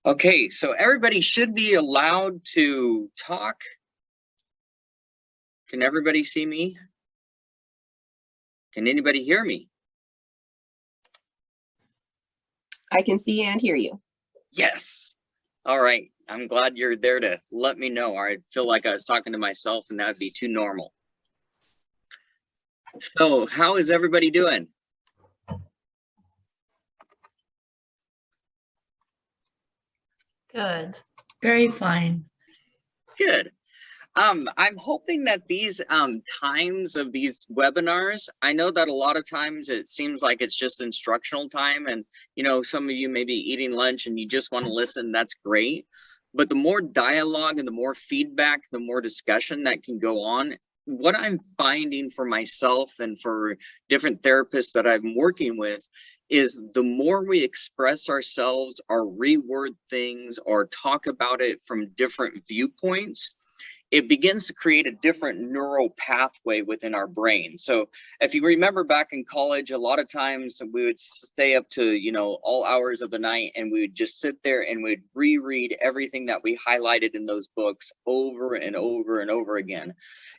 Okay, so everybody should be allowed to talk. Can everybody see me? Can anybody hear me? I can see and hear you. Yes. All right. I'm glad you're there to let me know. I feel like I was talking to myself and that'd be too normal. So how is everybody doing? Good. Very fine. Good. I'm hoping that these times of these webinars, I know that a lot of times it seems like it's just instructional time, and some of you may be eating lunch and you just want to listen. That's great. But the more dialogue and the more feedback, the more discussion that can go on. What I'm finding for myself and for different therapists that I'm working with is the more we express ourselves or reword things or talk about it from different viewpoints, it begins to create a different neural pathway within our brain. So if you remember back in college, a lot of times we would stay up to, all hours of the night, and we would just sit there and we'd reread everything that we highlighted in those books over and over and over again.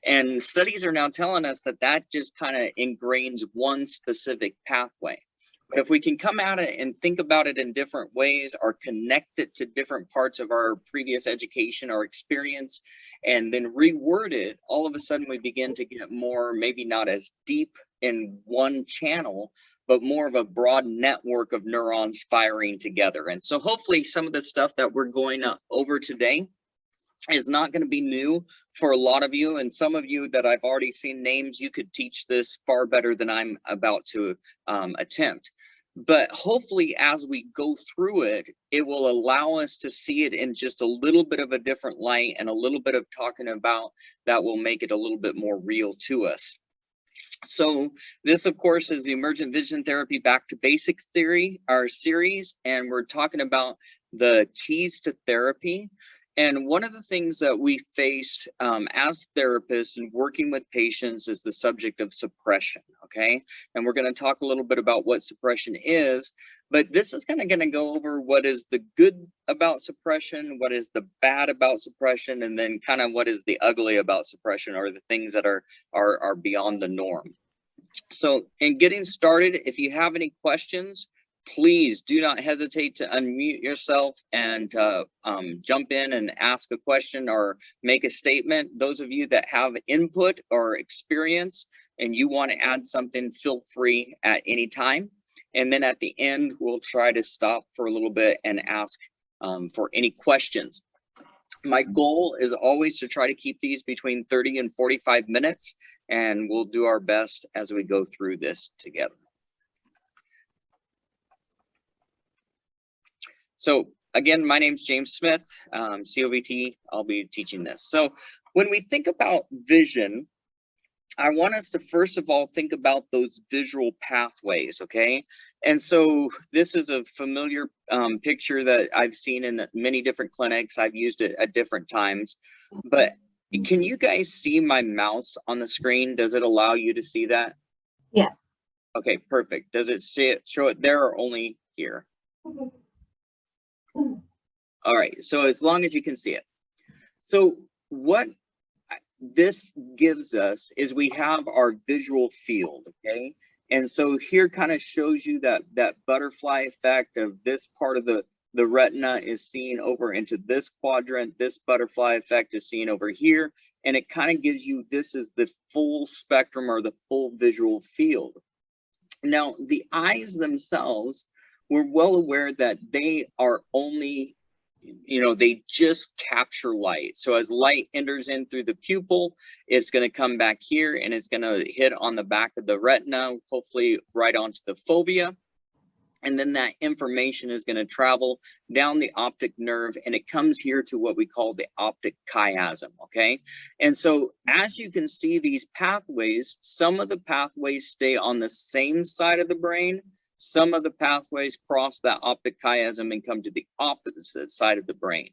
And studies are now telling us that that just kind of ingrains one specific pathway. But if we can come at it and think about it in different ways or connect it to different parts of our previous education or experience and then reword it, all of a sudden we begin to get more, maybe not as deep in one channel, but more of a broad network of neurons firing together. And so hopefully some of the stuff that we're going over today is not going to be new for a lot of you, and some of you that I've already seen names, you could teach this far better than I'm about to attempt. But hopefully as we go through it, it will allow us to see it in just a little bit of a different light, and a little bit of talking about that will make it a little bit more real to us. So this, of course, is the Emergent Vision Therapy Back to Basics theory, our series, and we're talking about the keys to therapy. And one of the things that we face as therapists and working with patients is the subject of suppression, okay? And we're going to talk a little bit about what suppression is, but this is kind of going to go over what is the good about suppression, what is the bad about suppression, and then kind of what is the ugly about suppression, or the things that are beyond the norm. So in getting started, if you have any questions, please do not hesitate to unmute yourself and jump in and ask a question or make a statement. Those of you that have input or experience and you want to add something, feel free at any time. And then at the end, we'll try to stop for a little bit and ask for any questions. My goal is always to try to keep these between 30 and 45 minutes, and we'll do our best as we go through this together. So again, my name's James Smith, COVT. I'll be teaching this. So when we think about vision, I want us to first of all think about those visual pathways, okay? And so this is a familiar picture that I've seen in many different clinics. I've used it at different times, but can you guys see my mouse on the screen? Does it allow you to see that? Yes. Okay, perfect. Does it show it there or only here? All right, so as long as you can see it. So what this gives us is we have our visual field, okay? And so here kind of shows you that butterfly effect of this part of the retina is seen over into this quadrant, this butterfly effect is seen over here, and it kind of gives you, this is the full spectrum or the full visual field. Now, the eyes themselves, we're well aware that they are only, they just capture light. So as light enters in through the pupil, it's going to come back here and it's going to hit on the back of the retina, hopefully right onto the fovea. And then that information is going to travel down the optic nerve, and it comes here to what we call the optic chiasm, okay? And so as you can see these pathways, some of the pathways stay on the same side of the brain. Some of the pathways cross that optic chiasm and come to the opposite side of the brain.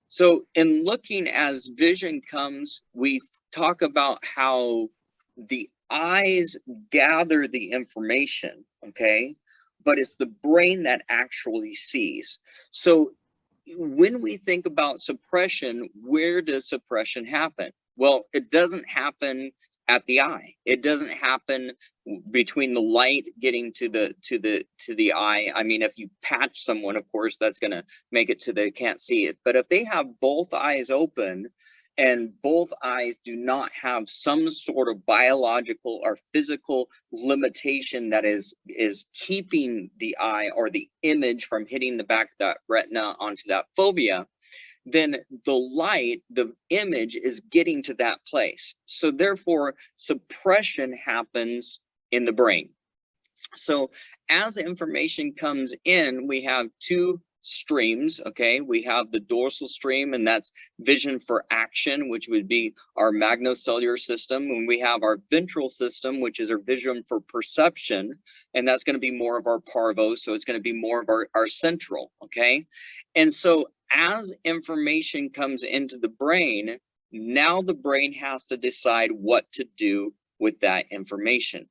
So in looking as vision comes, we talk about how the eyes gather the information, okay? But it's the brain that actually sees. So when we think about suppression, where does suppression happen? Well, it doesn't happen at the eye. It doesn't happen between the light getting to the eye. I mean, if you patch someone, of course, that's going to make it to they can't see it. But if they have both eyes open and both eyes do not have some sort of biological or physical limitation that is keeping the eye or the image from hitting the back of that retina onto that fovea, then the light, the image is getting to that place. So therefore, suppression happens in the brain. So as information comes in, we have two streams, okay? We have the dorsal stream, and that's vision for action, which would be our magnocellular system. And we have our ventral system, which is our vision for perception, and that's going to be more of our parvo, so it's going to be more of our central, okay? And so as information comes into the brain, now the brain has to decide what to do with that information.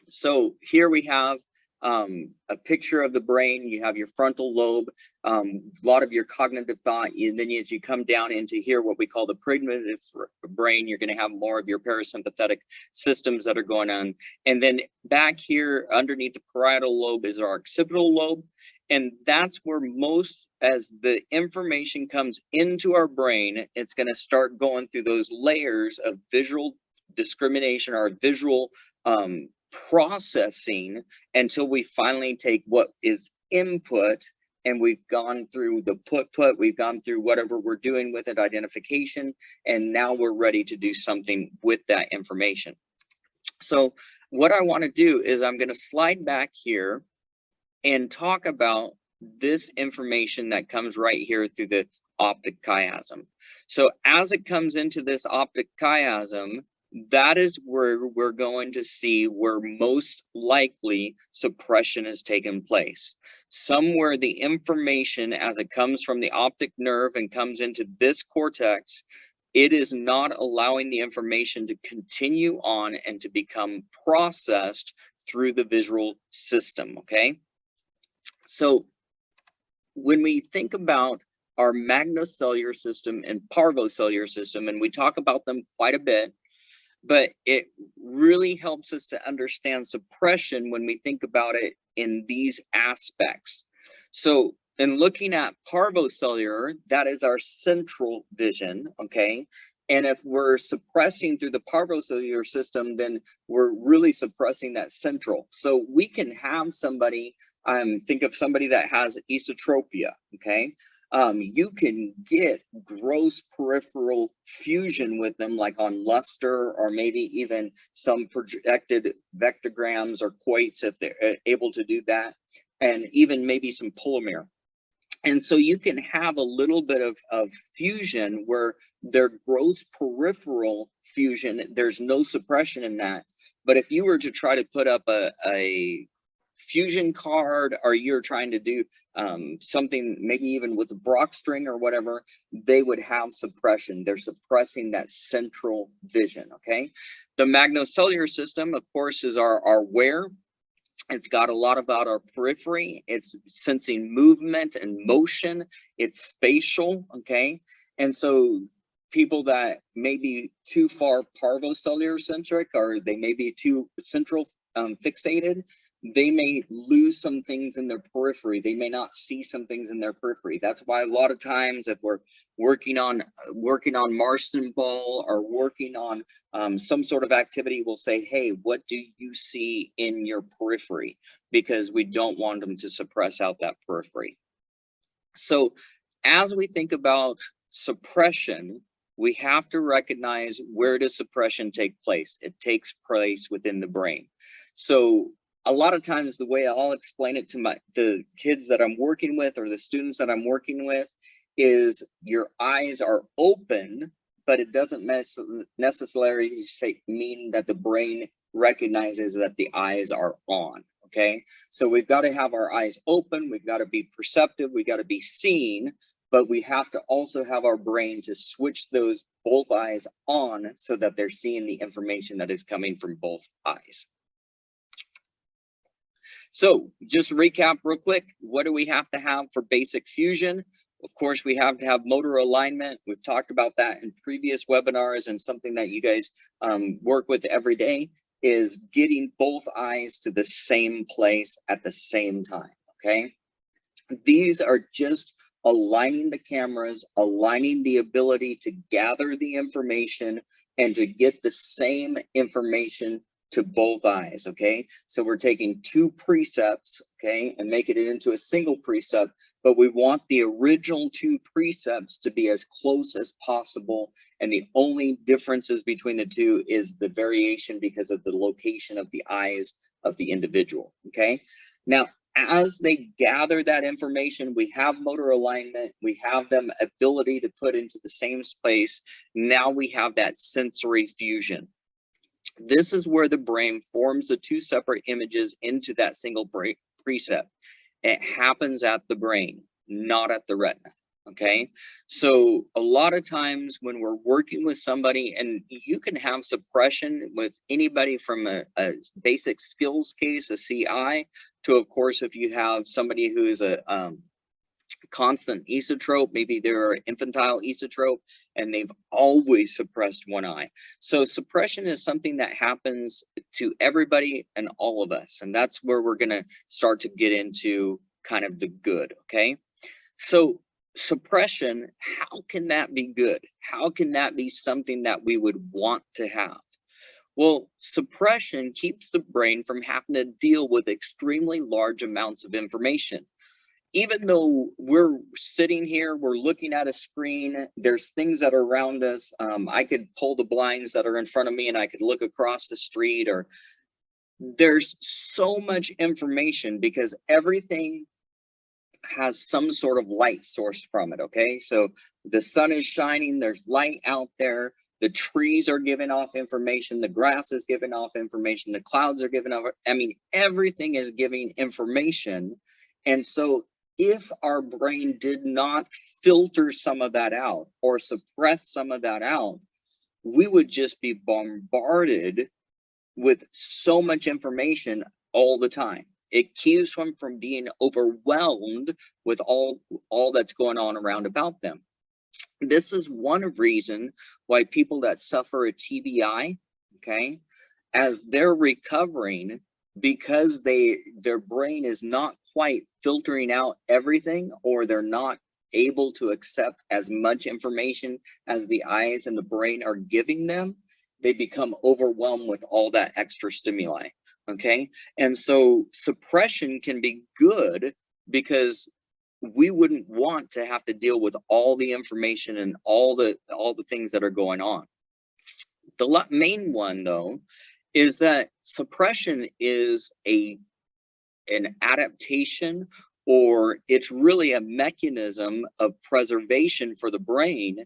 So here we have a picture of the brain. You have your frontal lobe, a lot of your cognitive thought, and then as you come down into here, what we call the primitive brain, you're going to have more of your parasympathetic systems that are going on. And then back here underneath the parietal lobe is our occipital lobe, and that's where most, as the information comes into our brain, it's going to start going through those layers of visual discrimination or visual processing until we finally take what is input, and we've gone through the put, we've gone through whatever we're doing with it, identification, and now we're ready to do something with that information. So what I want to do is I'm going to slide back here and talk about this information that comes right here through the optic chiasm. So as it comes into this optic chiasm, that is where we're going to see where most likely suppression has taken place. Somewhere the information, as it comes from the optic nerve and comes into this cortex, it is not allowing the information to continue on and to become processed through the visual system, okay? So when we think about our magnocellular system and parvocellular system, and we talk about them quite a bit, but it really helps us to understand suppression when we think about it in these aspects. So in looking at parvocellular, that is our central vision, okay? And if we're suppressing through the parvocellular system, then we're really suppressing that central. So we can have somebody, think of somebody that has esotropia, okay? You can get gross peripheral fusion with them, like on luster, or maybe even some projected vectograms or quoits if they're able to do that, and even maybe some polymer. And so you can have a little bit of fusion where their gross peripheral fusion, there's no suppression in that. But if you were to try to put up a fusion card, or you're trying to do something maybe even with a Brock string or whatever, they would have suppression. They're suppressing that central vision, okay? The magnocellular system, of course, is our where. It's got a lot about our periphery. It's sensing movement and motion. It's spatial, okay? And so people that may be too far parvocellular centric, or they may be too central fixated, they may lose some things in their periphery. They may not see some things in their periphery. That's why a lot of times if we're working on Marston ball or working on some sort of activity, we'll say, hey, what do you see in your periphery? Because we don't want them to suppress out that periphery. So as we think about suppression, we have to recognize, where does suppression take place? It takes place within the brain. So a lot of times the way I'll explain it to the kids that I'm working with, or the students that I'm working with, is your eyes are open, but it doesn't necessarily mean that the brain recognizes that the eyes are on, okay? So we've got to have our eyes open, we've got to be perceptive, we've got to be seen, but we have to also have our brain to switch those both eyes on so that they're seeing the information that is coming from both eyes. So just recap real quick, what do we have to have for basic fusion? Of course, we have to have motor alignment. We've talked about that in previous webinars, and something that you guys work with every day is getting both eyes to the same place at the same time, okay? These are just aligning the cameras, aligning the ability to gather the information and to get the same information to both eyes, okay? So we're taking two precepts, okay, and making it into a single precept, but we want the original two precepts to be as close as possible, and the only differences between the two is the variation because of the location of the eyes of the individual, okay? Now, as they gather that information, we have motor alignment, we have them ability to put into the same space. Now we have that sensory fusion. This is where the brain forms the two separate images into that single precept. It happens at the brain, not at the retina. Okay, so a lot of times when we're working with somebody, and you can have suppression with anybody from a basic skills case, a CI, to, of course, if you have somebody who is a constant esotrope, maybe they're infantile esotrope, and they've always suppressed one eye. So suppression is something that happens to everybody and all of us, and that's where we're going to start to get into kind of the good. Okay, so suppression, how can that be good? How can that be something that we would want to have? Well, suppression keeps the brain from having to deal with extremely large amounts of information. Even though we're sitting here, we're looking at a screen, there's things that are around us. I could pull the blinds that are in front of me and I could look across the street, or there's so much information because everything has some sort of light source from it, okay? So the sun is shining, there's light out there, the trees are giving off information, the grass is giving off information, the clouds are giving off, I mean, everything is giving information. And so if our brain did not filter some of that out or suppress some of that out, we would just be bombarded with so much information all the time. It keeps them from being overwhelmed with all that's going on around about them. This is one reason why people that suffer a TBI, okay, as they're recovering, because their brain is not quite filtering out everything, or they're not able to accept as much information as the eyes and the brain are giving them, they become overwhelmed with all that extra stimuli. Okay, and so suppression can be good because we wouldn't want to have to deal with all the information and all the things that are going on. The main one, though, is that suppression is an adaptation, or it's really a mechanism of preservation for the brain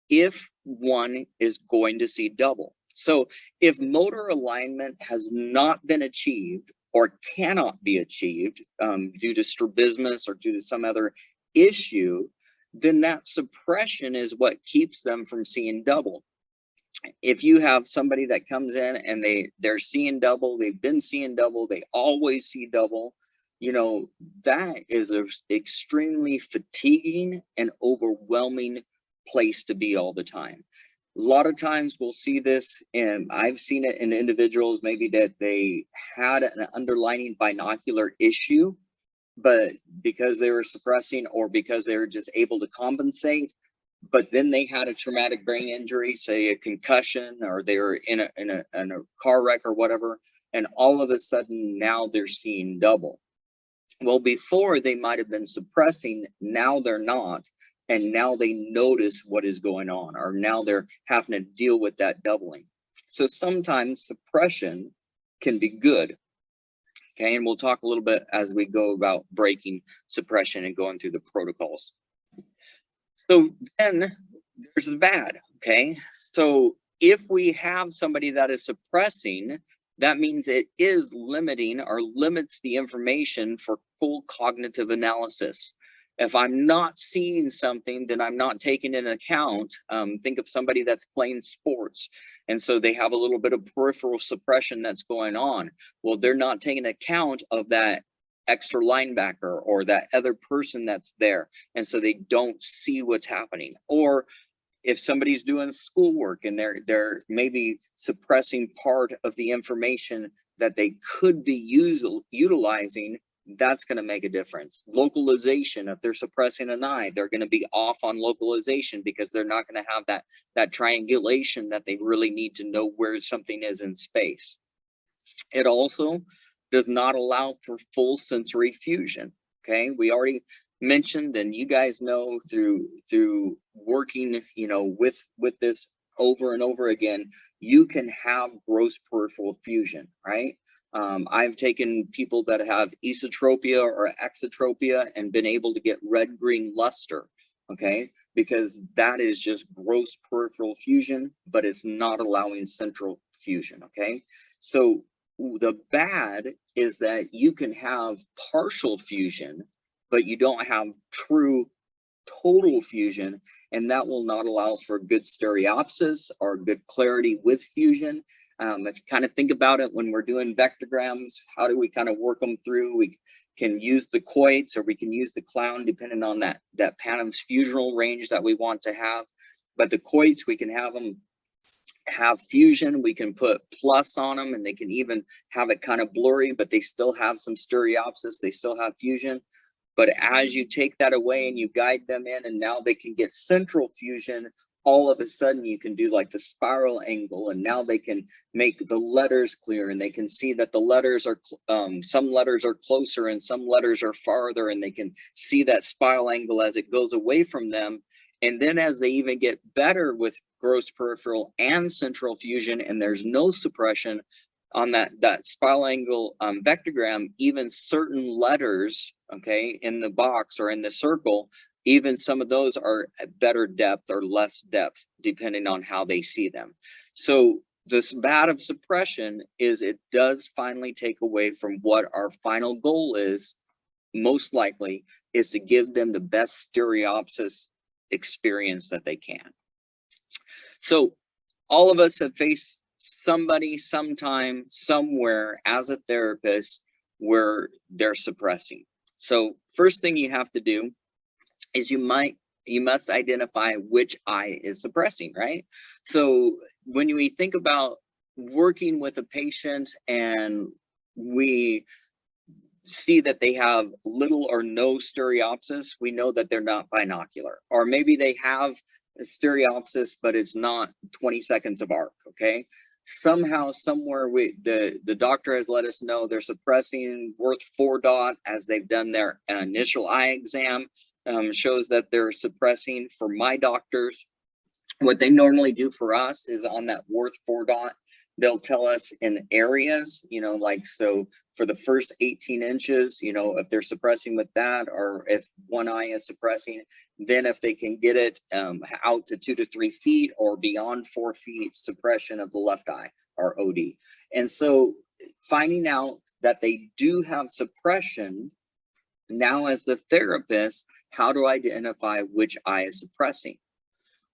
if one is going to see double. So if motor alignment has not been achieved or cannot be achieved due to strabismus or due to some other issue, then that suppression is what keeps them from seeing double. If you have somebody that comes in and they're seeing double, they've been seeing double, they always see double, you know, that is an extremely fatiguing and overwhelming place to be all the time. A lot of times we'll see this, and I've seen it in individuals maybe that they had an underlying binocular issue, but because they were suppressing or because they were just able to compensate, but then they had a traumatic brain injury, say a concussion, or they were in a car wreck or whatever, and all of a sudden now they're seeing double. Well, before they might have been suppressing, now they're not, and now they notice what is going on, or now they're having to deal with that doubling. So sometimes suppression can be good. Okay, and we'll talk a little bit as we go about breaking suppression and going through the protocols. So then there's the bad, okay? So if we have somebody that is suppressing, that means it is limiting or limits the information for full cognitive analysis. If I'm not seeing something, then I'm not taking into account. Think of somebody that's playing sports, and so they have a little bit of peripheral suppression that's going on. Well, they're not taking account of that extra linebacker or that other person that's there, and so they don't see what's happening. Or if somebody's doing schoolwork and they're maybe suppressing part of the information that they could be utilizing, that's going to make a difference. Localization, if they're suppressing an eye, they're going to be off on localization because they're not going to have that triangulation that they really need to know where something is in space. It also does not allow for full sensory fusion. Okay, we already mentioned, and you guys know through working, you know, with this over and over again, you can have gross peripheral fusion, right? I've taken people that have esotropia or exotropia and been able to get red-green luster, okay? Because that is just gross peripheral fusion, but it's not allowing central fusion, okay? So the bad is that you can have partial fusion, but you don't have true total fusion, and that will not allow for good stereopsis or good clarity with fusion. If you kind of think about it, when we're doing vectograms, how do we kind of work them through? We can use the quoits or we can use the clown depending on that Panham's fusional range that we want to have. But the quoits, we can have them have fusion, we can put plus on them, and they can even have it kind of blurry, but they still have some stereopsis, they still have fusion. But as you take that away and you guide them in, and now they can get central fusion, all of a sudden you can do like the spiral angle, and now they can make the letters clear, and they can see that the letters are, some letters are closer and some letters are farther, and they can see that spiral angle as it goes away from them. And then as they even get better with gross peripheral and central fusion, and there's no suppression on that spiral angle vectogram, even certain letters, okay, in the box or in the circle, even some of those are at better depth or less depth, depending on how they see them. So this bad of suppression is it does finally take away from what our final goal is, most likely, is to give them the best stereopsis experience that they can. So all of us have faced somebody sometime somewhere as a therapist where they're suppressing. So first thing you have to do is you must identify which eye is suppressing, right? So when we think about working with a patient and we see that they have little or no stereopsis, we know that they're not binocular. Or maybe they have stereopsis, but it's not 20 seconds of arc, okay? Somehow, somewhere, the doctor has let us know they're suppressing worth 4 dot as they've done their initial eye exam, shows that they're suppressing. For my doctors, what they normally do for us is on that worth 4 dot, they'll tell us in areas, you know, like, so for the first 18 inches, you know, if they're suppressing with that, or if one eye is suppressing, then if they can get it out to 2 to 3 feet or beyond 4 feet, suppression of the left eye, or OD. And so finding out that they do have suppression, now as the therapist, how do I identify which eye is suppressing?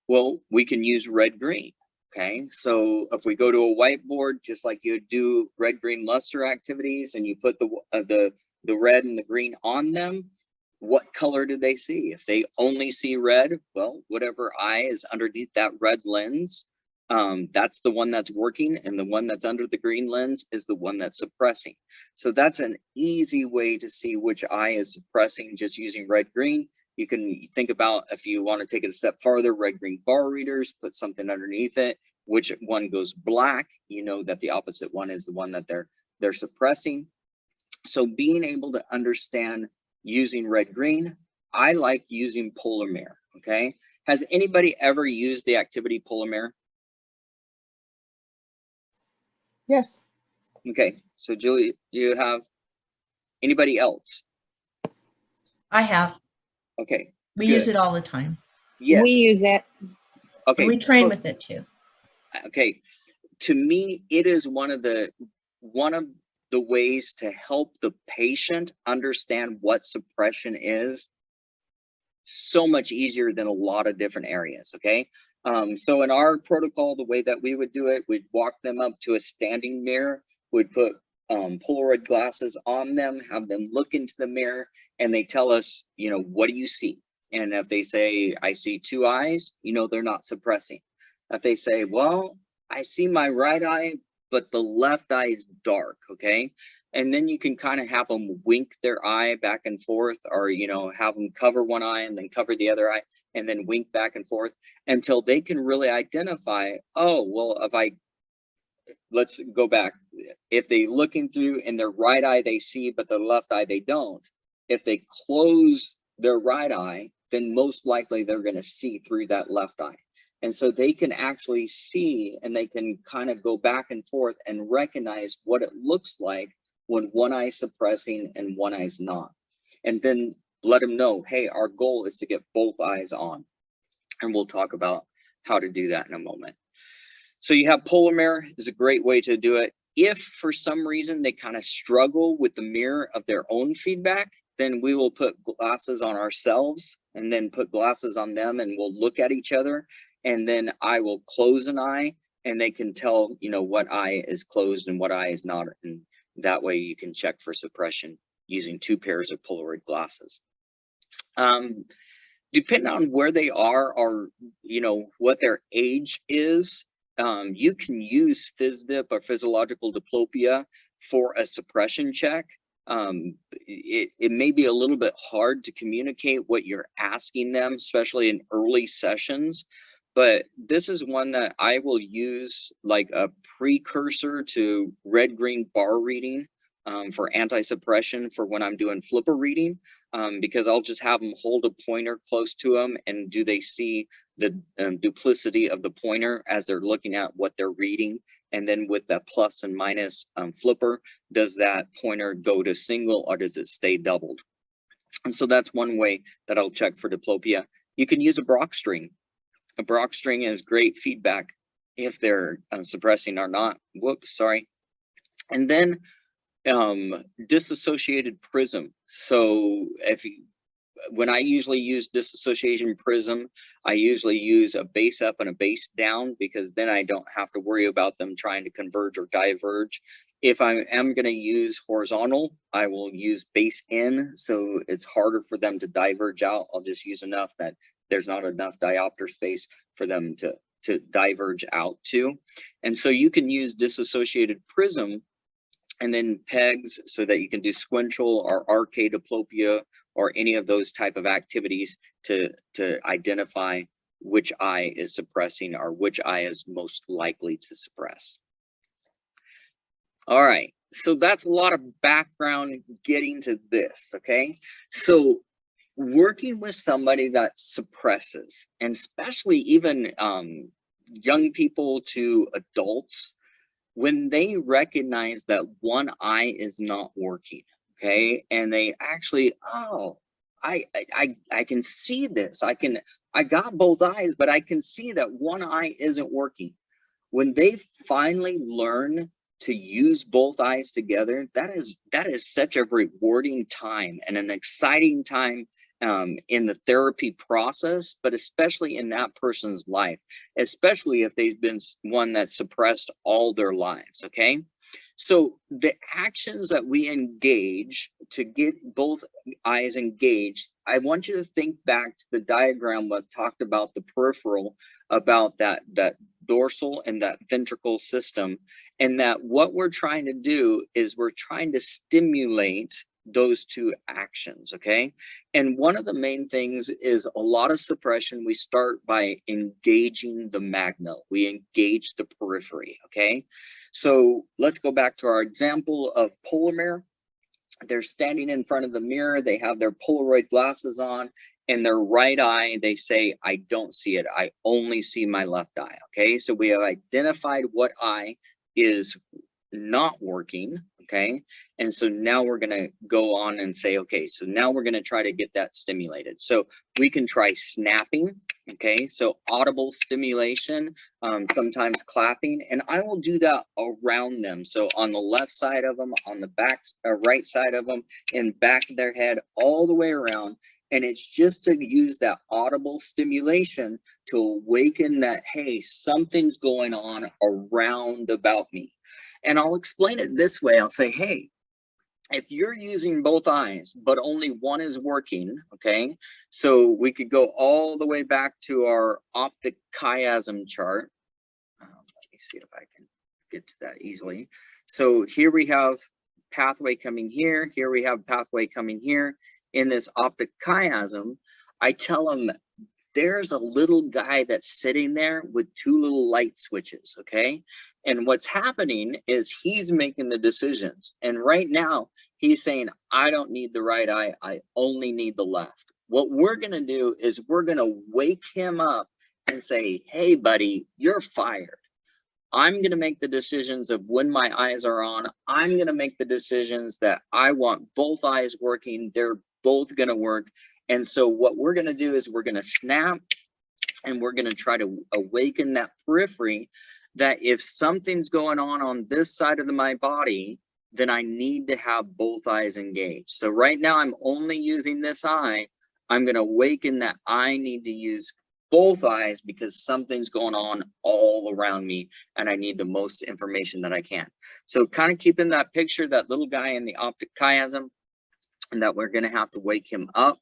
Well, we can use red-green. Okay, so if we go to a whiteboard, just like you do red-green luster activities, and you put the red and the green on them, what color do they see? If they only see red, well, whatever eye is underneath that red lens, that's the one that's working, and the one that's under the green lens is the one that's suppressing. So that's an easy way to see which eye is suppressing, just using red-green. You can think about, if you want to take it a step farther, red-green bar readers, put something underneath it. Which one goes black, you know that the opposite one is the one that they're suppressing. So being able to understand using red-green, I like using polar mirror, okay? Has anybody ever used the activity polar mirror? Yes. Okay, so Julie, you have anybody else? I have. Okay, We good. use it all the time. Yes. We use it. Okay. We train with it too. Okay, to me, it is one of the ways to help the patient understand what suppression is so much easier than a lot of different areas. Okay, so in our protocol, the way that we would do it, we'd walk them up to a standing mirror, we'd put Polaroid glasses on them, have them look into the mirror, and they tell us, you know, what do you see? And if they say, I see two eyes, you know, they're not suppressing. If they say, well, I see my right eye, but the left eye is dark, okay? And then you can kind of have them wink their eye back and forth, or, you know, have them cover one eye and then cover the other eye and then wink back and forth until they can really identify, oh, well, if I, let's go back. If they looking through in their right eye, they see, but the left eye, they don't. If they close their right eye, then most likely they're going to see through that left eye. And so they can actually see, and they can kind of go back and forth and recognize what it looks like when one eye is suppressing and one eye is not. And then let them know, hey, our goal is to get both eyes on. And we'll talk about how to do that in a moment. So you have polar mirror is a great way to do it. If for some reason they kind of struggle with the mirror of their own feedback, then we will put glasses on ourselves and then put glasses on them, and we'll look at each other. And then I will close an eye and they can tell, you know, what eye is closed and what eye is not. And that way you can check for suppression using 2 pairs of Polaroid glasses. Depending on where they are, or, you know, what their age is, you can use PhysDip or physiological diplopia for a suppression check. It may be a little bit hard to communicate what you're asking them, especially in early sessions, but this is one that I will use like a precursor to red-green bar reading for anti-suppression for when I'm doing flipper reading, because I'll just have them hold a pointer close to them, and do they see the duplicity of the pointer as they're looking at what they're reading? And then with the plus and minus flipper, does that pointer go to single or does it stay doubled? And so that's one way that I'll check for diplopia. You can use a Brock string. A Brock string is great feedback if they're suppressing or not. Whoops, sorry. And then disassociated prism. So when I usually use disassociation prism, I usually use a base up and a base down, because then I don't have to worry about them trying to converge or diverge. If I am going to use horizontal, I will use base in, so it's harder for them to diverge out. I'll just use enough that there's not enough diopter space for them to diverge out to. And so you can use disassociated prism and then pegs, so that you can do squintial or RK diplopia or any of those type of activities to identify which eye is suppressing or which eye is most likely to suppress. All right, so that's a lot of background getting to this, okay? So working with somebody that suppresses, and especially even young people to adults, when they recognize that one eye is not working, okay, and they actually, oh, I can see this, I got both eyes, but I can see that one eye isn't working. When they finally learn to use both eyes together, that is such a rewarding time and an exciting time in the therapy process, but especially in that person's life, especially if they've been one that suppressed all their lives, okay? So the actions that we engage to get both eyes engaged, I want you to think back to the diagram that talked about the peripheral, about that dorsal and that ventricle system, and that what we're trying to do is we're trying to stimulate those two actions, okay? And one of the main things is a lot of suppression, we start by engaging the magna, we engage the periphery, okay? So let's go back to our example of polar mirror. They're standing in front of the mirror, they have their Polaroid glasses on, and their right eye, they say, I don't see it, I only see my left eye, okay? So we have identified what eye is not working, okay? And so now we're gonna go on and say, okay, so now we're gonna try to get that stimulated. So we can try snapping, okay? So audible stimulation, sometimes clapping, and I will do that around them. So on the left side of them, on the back, right side of them, and back of their head, all the way around. And it's just to use that audible stimulation to awaken that, hey, something's going on around about me. And I'll explain it this way. I'll say, hey, if you're using both eyes, but only one is working, okay? So we could go all the way back to our optic chiasm chart. Let me see if I can get to that easily. So here we have pathway coming here. Here we have pathway coming here. In this optic chiasm, I tell them there's a little guy that's sitting there with two little light switches, okay? And what's happening is he's making the decisions. And right now, he's saying, I don't need the right eye, I only need the left. What we're gonna do is we're gonna wake him up and say, hey, buddy, you're fired. I'm gonna make the decisions of when my eyes are on. I'm gonna make the decisions that I want both eyes working. They're both gonna work. And so what we're gonna do is we're gonna snap and we're gonna try to awaken that periphery that if something's going on this side of my body, then I need to have both eyes engaged. So right now I'm only using this eye. I'm gonna awaken that I need to use both eyes because something's going on all around me and I need the most information that I can. So kind of keeping that picture, that little guy in the optic chiasm, and that we're gonna have to wake him up.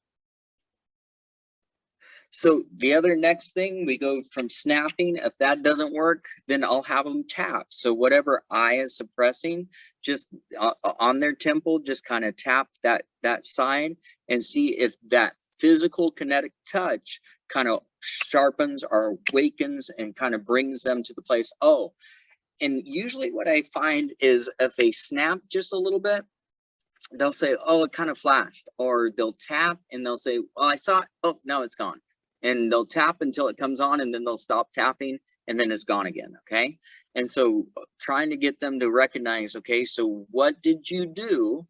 So the other next thing, we go from snapping. If that doesn't work, then I'll have them tap. So whatever eye is suppressing, just on their temple, just kind of tap that side and see if that physical kinetic touch kind of sharpens or awakens and kind of brings them to the place. Oh, and usually what I find is if they snap just a little bit, they'll say, oh, it kind of flashed, or they'll tap and they'll say, well, I saw it. Oh, no, it's gone. And they'll tap until it comes on and then they'll stop tapping and then it's gone again, okay? And so trying to get them to recognize, okay, so what did you do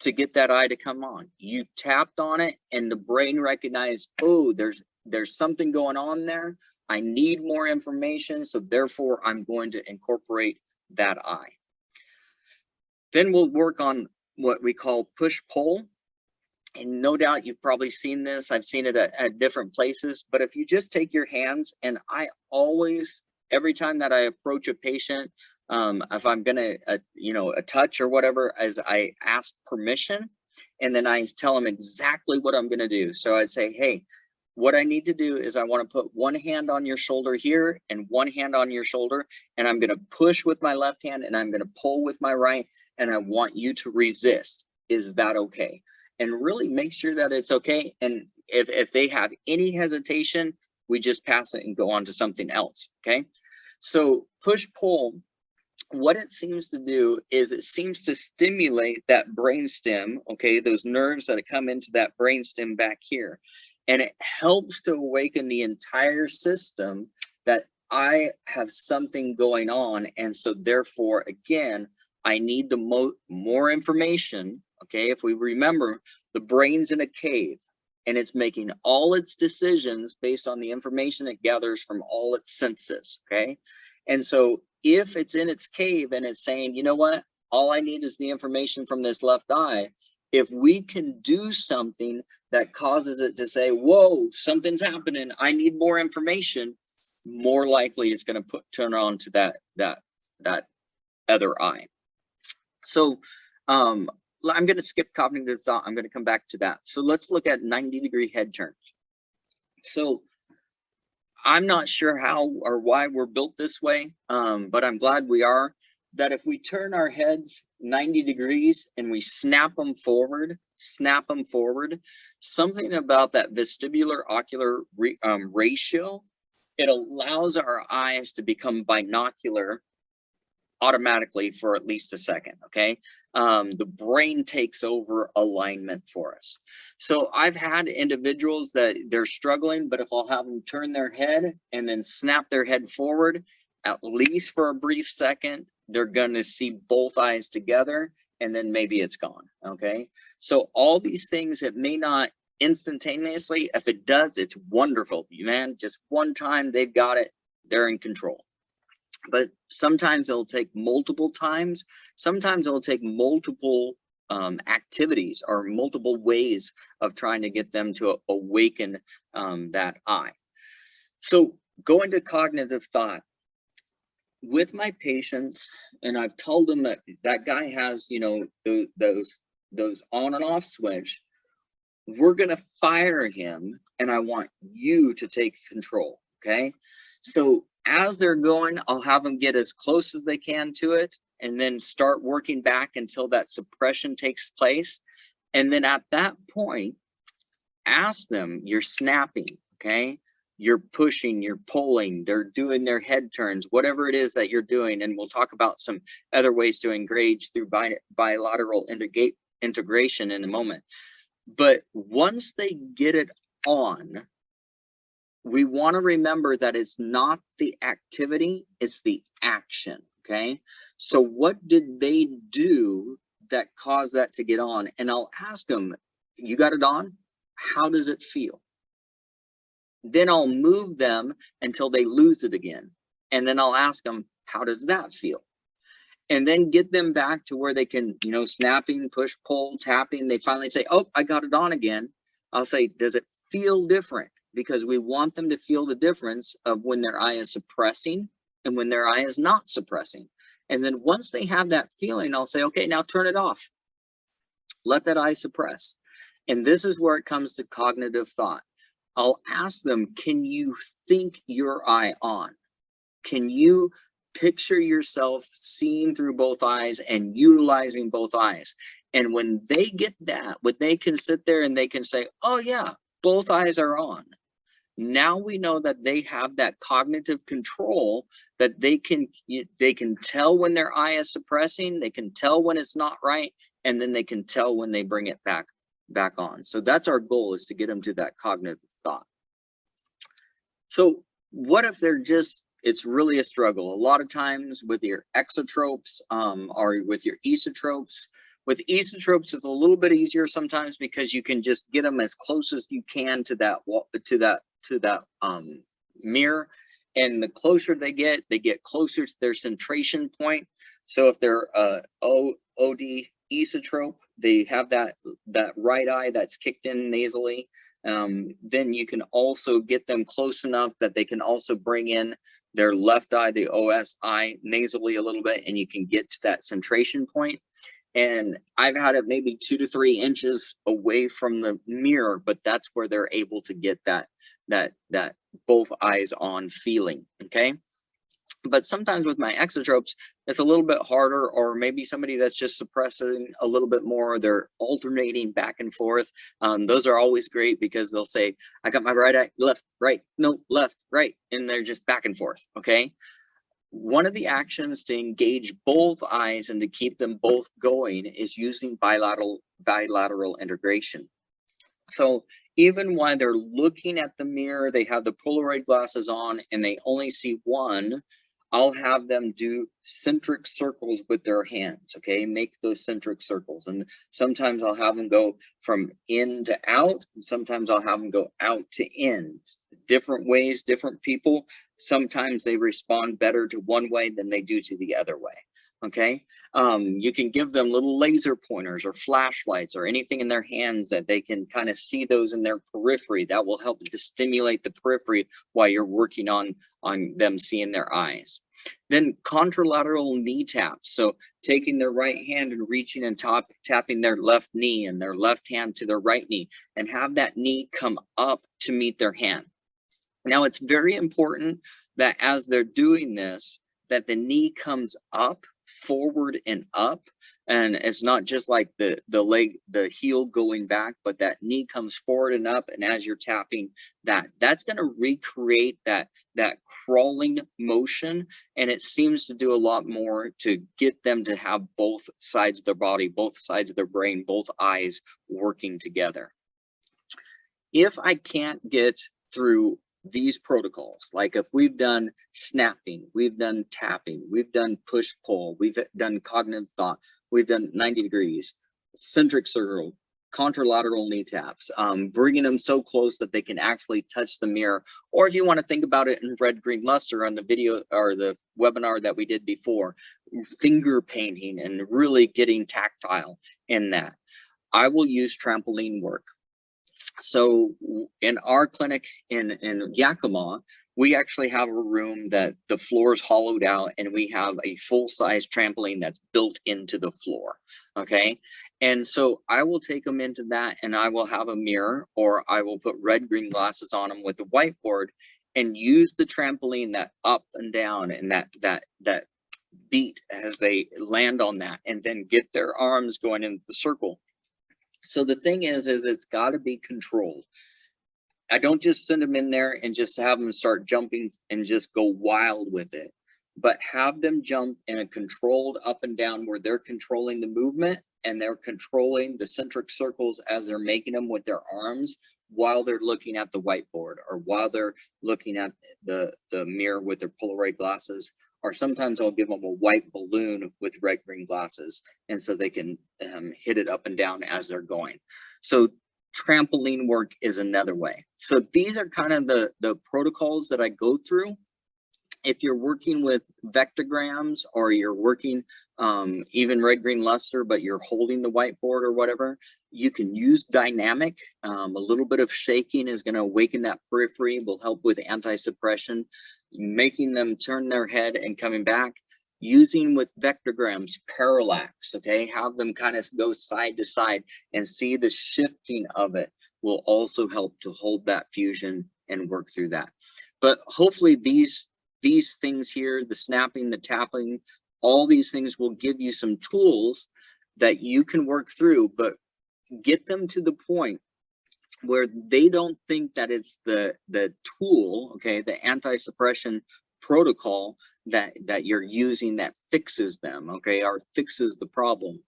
to get that eye to come on? You tapped on it and the brain recognized, oh, there's something going on there. I need more information, so therefore I'm going to incorporate that eye. Then we'll work on what we call push-pull. And no doubt you've probably seen this. I've seen it at different places. But if you just take your hands, and I always, every time that I approach a patient, if I'm gonna, a touch or whatever, as I ask permission, and then I tell them exactly what I'm gonna do. So I say, hey, what I need to do is I want to put one hand on your shoulder here and one hand on your shoulder, and I'm going to push with my left hand and I'm going to pull with my right, and I want you to resist. Is that okay? And really make sure that it's okay. And if they have any hesitation, we just pass it and go on to something else, okay? So push-pull, what it seems to do is it seems to stimulate that brainstem, okay, those nerves that come into that brainstem back here. And it helps to awaken the entire system that I have something going on. And so therefore, again, I need the more information, okay? If we remember, the brain's in a cave and it's making all its decisions based on the information it gathers from all its senses, okay? And so if it's in its cave and it's saying, you know what, all I need is the information from this left eye, if we can do something that causes it to say, whoa, something's happening, I need more information, more likely it's going to turn on to that other eye. So I'm going to skip cognitive thought. I'm going to come back to that. So let's look at 90-degree head turns. So I'm not sure how or why we're built this way, but I'm glad we are. That if we turn our heads 90 degrees and we snap them forward, something about that vestibular ocular ratio, it allows our eyes to become binocular automatically for at least a second, okay? The brain takes over alignment for us. So I've had individuals that they're struggling, but if I'll have them turn their head and then snap their head forward, at least for a brief second, they're going to see both eyes together and then maybe it's gone, okay? So all these things, it may not instantaneously. If it does, it's wonderful, man. Just one time they've got it, they're in control. But sometimes it'll take multiple times. Sometimes it'll take multiple activities or multiple ways of trying to get them to awaken that eye. So going to cognitive thought. with my patients, and I've told them that that guy has, you know, those on and off switch, we're going to fire him, and I want you to take control. Okay. So as they're going, I'll have them get as close as they can to it, and then start working back until that suppression takes place. And then at that point, ask them, you're snapping, okay? You're pushing, you're pulling, they're doing their head turns, whatever it is that you're doing. And we'll talk about some other ways to engage through bilateral integration in a moment. But once they get it on, we want to remember that it's not the activity, it's the action, okay? So what did they do that caused that to get on? And I'll ask them, you got it on? How does it feel? Then I'll move them until they lose it again. And then I'll ask them, how does that feel? And then get them back to where they can, you know, snapping, push, pull, tapping. They finally say, oh, I got it on again. I'll say, does it feel different? Because we want them to feel the difference of when their eye is suppressing and when their eye is not suppressing. And then once they have that feeling, I'll say, okay, now turn it off. Let that eye suppress. And this is where it comes to cognitive thought. I'll ask them, can you think your eye on? Can you picture yourself seeing through both eyes and utilizing both eyes? And when they get that, when they can sit there and they can say, oh yeah, both eyes are on. Now we know that they have that cognitive control, that they can tell when their eye is suppressing, they can tell when it's not right, and then they can tell when they bring it back on. So that's our goal, is to get them to that cognitive thought. So what if they're just, it's really a struggle? A lot of times with your exotropes or with your esotropes. With esotropes, it's a little bit easier sometimes because you can just get them as close as you can to that mirror, and the closer they get closer to their centration point. So if they're OD esotrope, they have that right eye that's kicked in nasally. Then you can also get them close enough that they can also bring in their left eye, the OSI, nasally a little bit, and you can get to that centration point. And I've had it maybe 2 to 3 inches away from the mirror, but that's where they're able to get that both eyes on feeling. Okay. But sometimes with my exotropes, it's a little bit harder, or maybe somebody that's just suppressing a little bit more, they're alternating back and forth. Those are always great because they'll say, I got my right eye, left, right, no, left, right, and they're just back and forth. Okay. One of the actions to engage both eyes and to keep them both going is using bilateral integration. So even while they're looking at the mirror, they have the Polaroid glasses on and they only see one, I'll have them do centric circles with their hands, okay? Make those centric circles. And sometimes I'll have them go from in to out, and sometimes I'll have them go out to in. Different ways, different people, sometimes they respond better to one way than they do to the other way, okay? You can give them little laser pointers or flashlights or anything in their hands that they can kind of see those in their periphery. That will help to stimulate the periphery while you're working on them seeing their eyes. Then contralateral knee taps. So taking their right hand and reaching and tapping their left knee and their left hand to their right knee, and have that knee come up to meet their hand. Now it's very important that as they're doing this, that the knee comes up, forward and up, and it's not just like the heel going back, but that knee comes forward and up. And as you're tapping that's going to recreate that crawling motion, and it seems to do a lot more to get them to have both sides of their body, both sides of their brain, both eyes working together. If I can't get through these protocols, like if we've done snapping, we've done tapping, we've done push pull, we've done cognitive thought, we've done 90 degrees, centric circle, contralateral knee taps, bringing them so close that they can actually touch the mirror. Or if you want to think about it in red green luster on the video or the webinar that we did before, finger painting and really getting tactile in that. I will use trampoline work. So in our clinic in Yakima, we actually have a room that the floor is hollowed out, and we have a full-size trampoline that's built into the floor. Okay. And so I will take them into that, and I will have a mirror, or I will put red-green glasses on them with the whiteboard and use the trampoline that up and down and that beat as they land on that, and then get their arms going into the circle. So the thing is it's got to be controlled. I don't just send them in there and just have them start jumping and just go wild with it, but have them jump in a controlled up and down where they're controlling the movement and they're controlling the centric circles as they're making them with their arms while they're looking at the whiteboard, or while they're looking at the mirror with their Polaroid glasses. Or sometimes I'll give them a white balloon with red green glasses, and so they can hit it up and down as they're going. So trampoline work is another way. So these are kind of the protocols that I go through. If you're working with vectograms, or you're working even red green luster, but you're holding the whiteboard or whatever, you can use dynamic. A little bit of shaking is going to awaken that periphery, will help with anti-suppression, making them turn their head and coming back. Using with vectograms, parallax, okay, have them kind of go side to side and see the shifting of it, will also help to hold that fusion and work through that. But hopefully these things here, the snapping, the tapping, all these things will give you some tools that you can work through, but get them to the point where they don't think that it's the tool, okay, the anti-suppression protocol that you're using that fixes them, okay, or fixes the problem.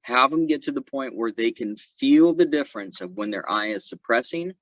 Have them get to the point where they can feel the difference of when their eye is suppressing,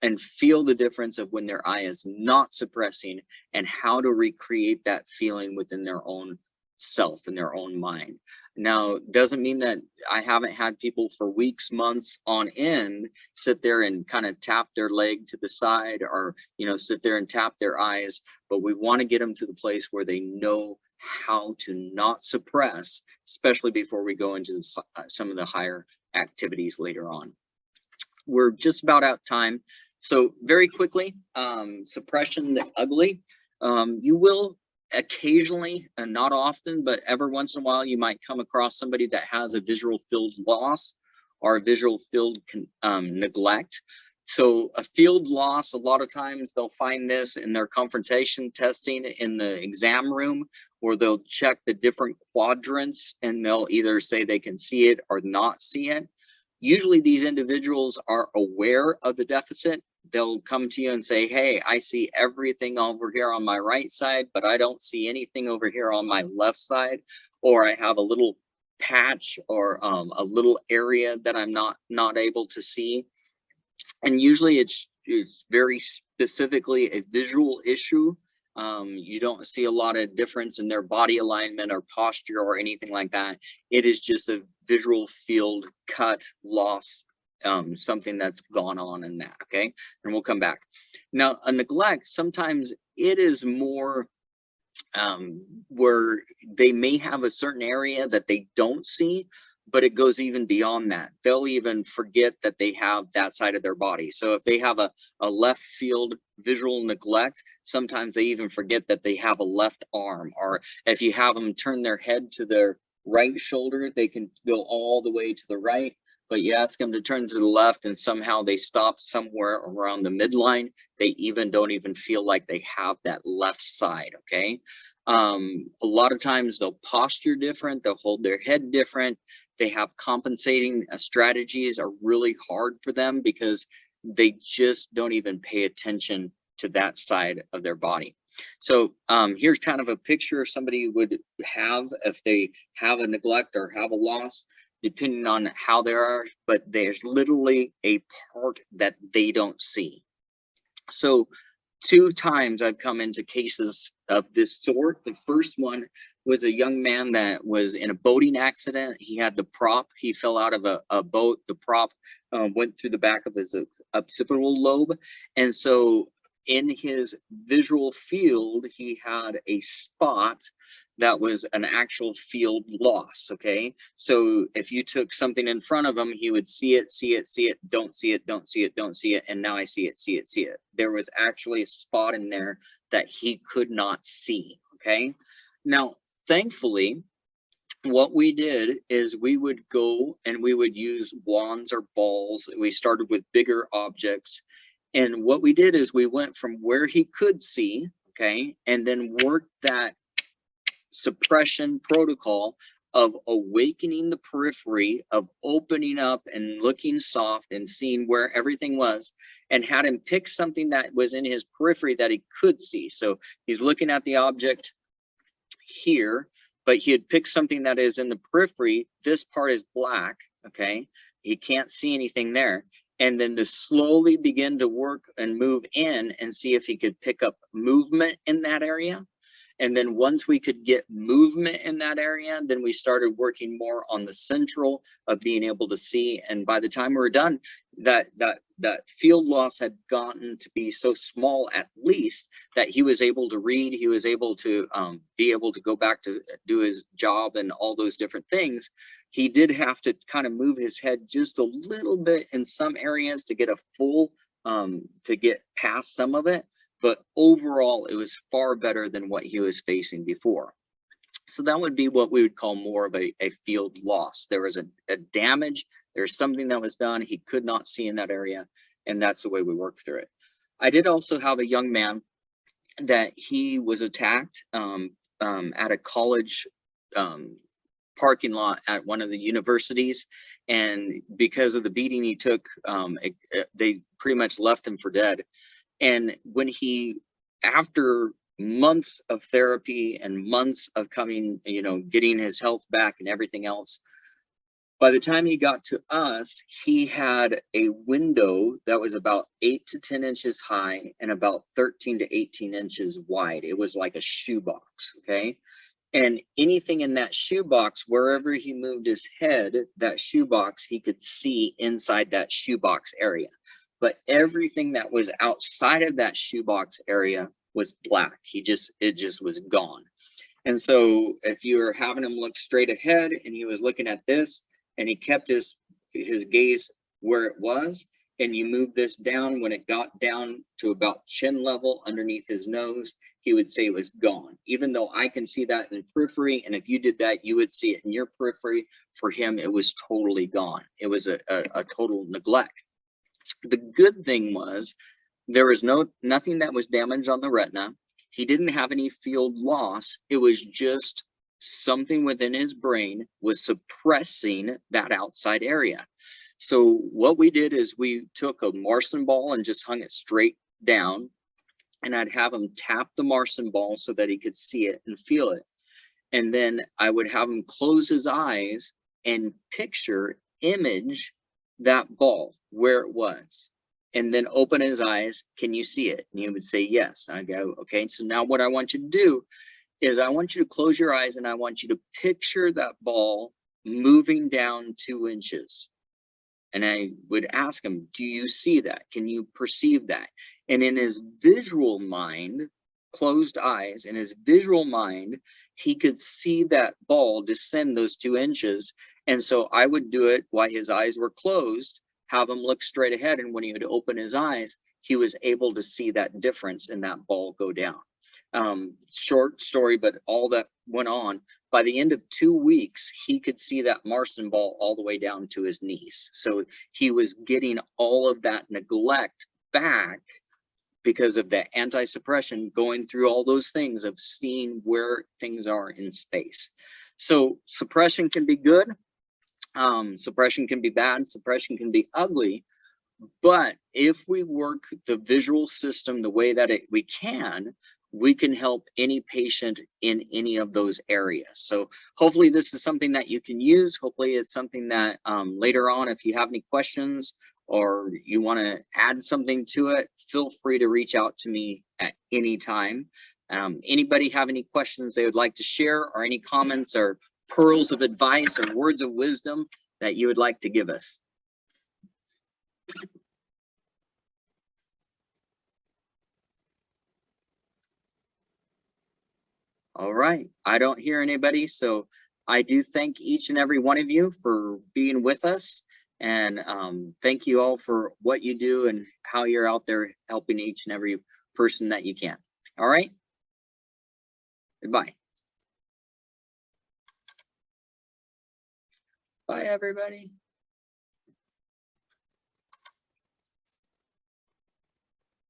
and feel the difference of when their eye is not suppressing, and how to recreate that feeling within their own self and their own mind. Now, doesn't mean that I haven't had people for weeks, months on end sit there and kind of tap their leg to the side, or sit there and tap their eyes, but we want to get them to the place where they know how to not suppress, especially before we go into some of the higher activities later on. We're just about out of time, so very quickly, suppression, the ugly. You will occasionally, and not often, but every once in a while, you might come across somebody that has a visual field loss or a visual field neglect. So a field loss, a lot of times they'll find this in their confrontation testing in the exam room, where they'll check the different quadrants and they'll either say they can see it or not see it. Usually these individuals are aware of the deficit. They'll come to you and say, hey, I see everything over here on my right side, but I don't see anything over here on my left side, or I have a little patch or a little area that I'm not able to see. And usually it's very specifically a visual issue. You don't see a lot of difference in their body alignment or posture or anything like that. It is just a visual field cut loss, something that's gone on in that, okay? And we'll come back. Now, a neglect, sometimes it is more where they may have a certain area that they don't see, but it goes even beyond that. They'll even forget that they have that side of their body. So if they have a left field visual neglect, sometimes they even forget that they have a left arm. Or if you have them turn their head to their right shoulder, they can go all the way to the right, but you ask them to turn to the left and somehow they stop somewhere around the midline. They don't even feel like they have that left side, okay? A lot of times they'll posture different, they'll hold their head different. They have compensating strategies are really hard for them because they just don't even pay attention to that side of their body. So here's kind of a picture somebody would have if they have a neglect or have a loss, depending on how they are, but there's literally a part that they don't see. So 2 times I've come into cases of this sort. The first one was a young man that was in a boating accident. He had the prop. He fell out of a boat. The prop went through the back of his occipital lobe. And so in his visual field, he had a spot that was an actual field loss. Okay, so if you took something in front of him, he would see it, don't see it, don't see it, don't see it, and now I see it, see it, see it. There was actually a spot in there that he could not see. Okay, now thankfully, what we did is we would go and we would use wands or balls. We started with bigger objects. And what we did is we went from where he could see, okay, and then worked that suppression protocol of awakening the periphery, of opening up and looking soft and seeing where everything was, and had him pick something that was in his periphery that he could see. So he's looking at the object here, but he had picked something that is in the periphery. This part is black, okay? He can't see anything there. And then to slowly begin to work and move in and see if he could pick up movement in that area. And then once we could get movement in that area, then we started working more on the central of being able to see. And by the time we were done, that field loss had gotten to be so small, at least, that he was able to read, he was able to be able to go back to do his job and all those different things. He did have to kind of move his head just a little bit in some areas to get a full, to get past some of it. But overall, it was far better than what he was facing before. So that would be what we would call more of a field loss. There was a damage, there's something that was done, he could not see in that area, and that's the way we worked through it. I did also have a young man that he was attacked at a college parking lot at one of the universities, and because of the beating he took, they pretty much left him for dead. And when he, after months of therapy and months of coming, you know, getting his health back and everything else, by the time he got to us, he had a window that was about 8 to 10 inches high and about 13 to 18 inches wide. It was like a shoebox, okay? And anything in that shoebox, wherever he moved his head, that shoebox, he could see inside that shoebox area. But everything that was outside of that shoebox area was black. It just was gone. And so if you were having him look straight ahead and he was looking at this and he kept his gaze where it was, and you move this down, when it got down to about chin level underneath his nose, he would say it was gone. Even though I can see that in the periphery, and if you did that, you would see it in your periphery. For him, it was totally gone. It was a total neglect. The good thing was there was nothing that was damaged on the retina. He didn't have any field loss. It was just something within his brain was suppressing that outside area. So what we did is we took a Marson ball and just hung it straight down, and I'd have him tap the Marson ball so that he could see it and feel it. And then I would have him close his eyes and image that ball where it was, and then open his eyes. Can you see it? And he would say yes. I go, okay, so now what I want you to do is I want you to close your eyes and I want you to picture that ball moving down 2 inches. And I would ask him, do you see that? Can you perceive that? And in his visual mind, closed eyes, in his visual mind, he could see that ball descend those 2 inches. And so I would do it while his eyes were closed, have him look straight ahead. And when he would open his eyes, he was able to see that difference in that ball go down. Short story, but all that went on. By the end of 2 weeks, he could see that Marson ball all the way down to his knees. So he was getting all of that neglect back because of the anti-suppression, going through all those things of seeing where things are in space. So suppression can be good. Suppression can be bad. Suppression can be ugly. But if we work the visual system the way that we can help any patient in any of those areas. So hopefully this is something that you can use. Hopefully it's something that later on, if you have any questions or you want to add something to it, feel free to reach out to me at any time. Anybody have any questions they would like to share, or any comments or pearls of advice or words of wisdom that you would like to give us? All right. I don't hear anybody, so I do thank each and every one of you for being with us. And thank you all for what you do and how you're out there helping each and every person that you can. All right. Goodbye. Bye, everybody.